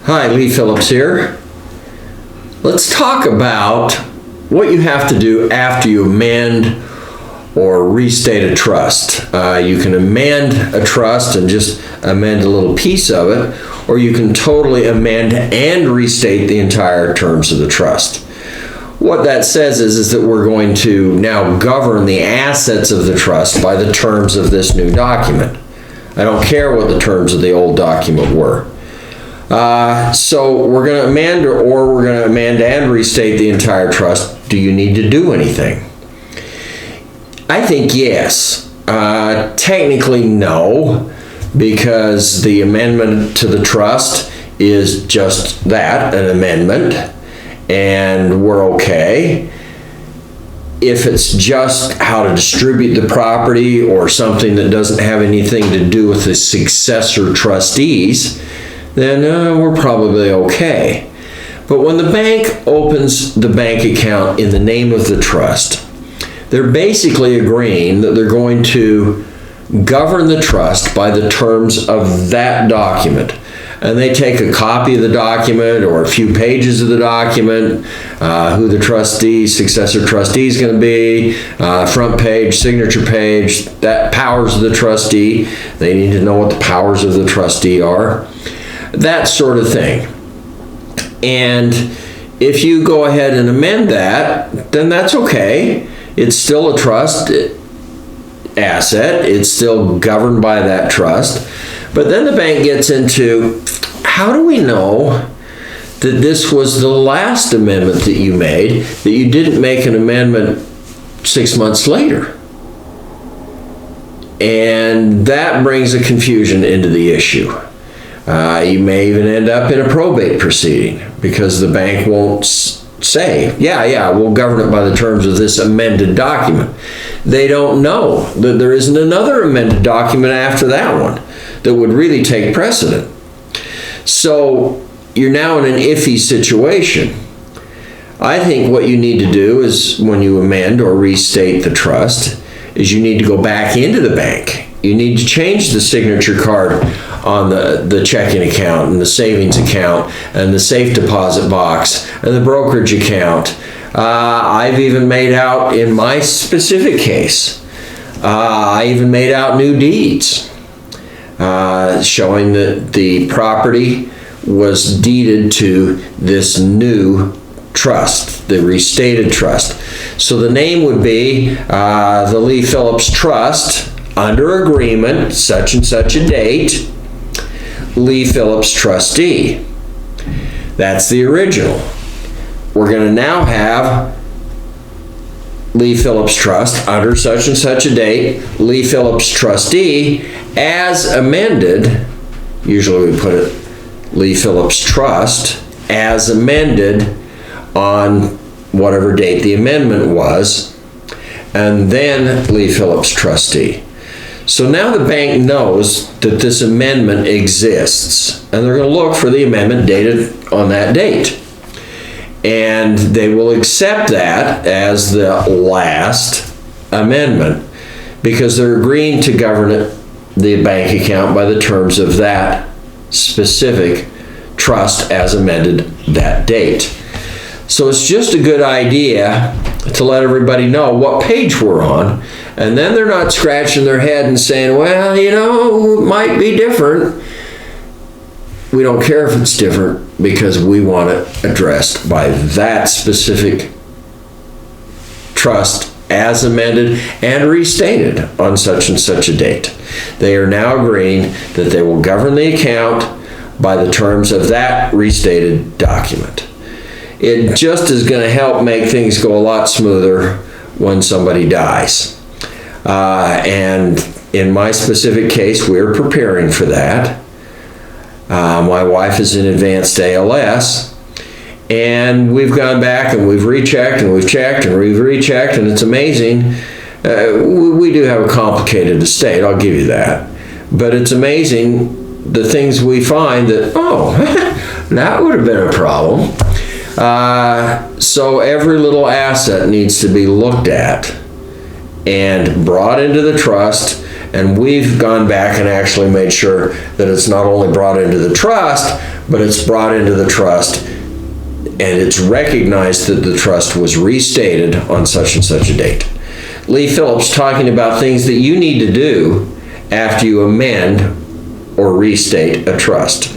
Hi, Lee Phillips here. Let's talk about what you have to do after you amend or restate a trust. You can amend a trust and just amend a little piece of it, or you can totally amend and restate the entire terms of the trust. What that says is that we're going to now govern the assets of the trust by the terms of this new document. I don't care what the terms of the old document were. So we're going to amend or we're going to amend and restate the entire trust. Do you need to do anything? I think yes. Technically no, because the amendment to the trust is just that, an amendment, and we're okay. If it's just how to distribute the property or something that doesn't have anything to do with the successor trustees, then we're probably okay. But when the bank opens the bank account in the name of the trust, they're basically agreeing that they're going to govern the trust by the terms of that document. And they take a copy of the document or a few pages of the document, who the trustee, successor trustee is going to be, front page, signature page, that powers of the trustee. They need to know what the powers of the trustee are. That sort of thing. And if you go ahead and amend that, then that's okay. It's still a trust asset. It's still governed by that trust. But then the bank gets into, how do we know that this was the last amendment that you made, that you didn't make an amendment 6 months later? And that brings a confusion into the issue. You may even end up in a probate proceeding because the bank won't say, yeah, we'll govern it by the terms of this amended document. They don't know that there isn't another amended document after that one that would really take precedent. So you're now in an iffy situation. I think what you need to do is, when you amend or restate the trust, is you need to go back into the bank. You need to change the signature card on the checking account and the savings account and the safe deposit box and the brokerage account. I've even made out, in my specific case, I even made out new deeds showing that the property was deeded to this new trust, the restated trust. So the name would be the Lee Phillips Trust, under agreement, such and such a date, Lee Phillips Trustee. That's the original. We're going to now have Lee Phillips Trust under such and such a date, Lee Phillips Trustee, as amended. Usually we put it Lee Phillips Trust as amended on whatever date the amendment was, and then Lee Phillips Trustee. So now the bank knows that this amendment exists, and they're going to look for the amendment dated on that date. And they will accept that as the last amendment because they're agreeing to govern the bank account by the terms of that specific trust as amended that date. So it's just a good idea to let everybody know what page we're on, and then they're not scratching their head and saying, well, it might be different. We don't care if it's different because we want it addressed by that specific trust as amended and restated on such and such a date. They are now agreeing that they will govern the account by the terms of that restated document. It just is going to help make things go a lot smoother when somebody dies. And in my specific case, we're preparing for that. My wife is in advanced ALS, and we've gone back and we've rechecked and we've checked and we've rechecked, and it's amazing. We do have a complicated estate, I'll give you that. But it's amazing the things we find that, that would have been a problem. So every little asset needs to be looked at and brought into the trust And we've gone back and actually made sure that it's not only brought into the trust, but it's brought into the trust and it's recognized that the trust was restated on such and such a date. Lee Phillips talking about things that you need to do after you amend or restate a trust.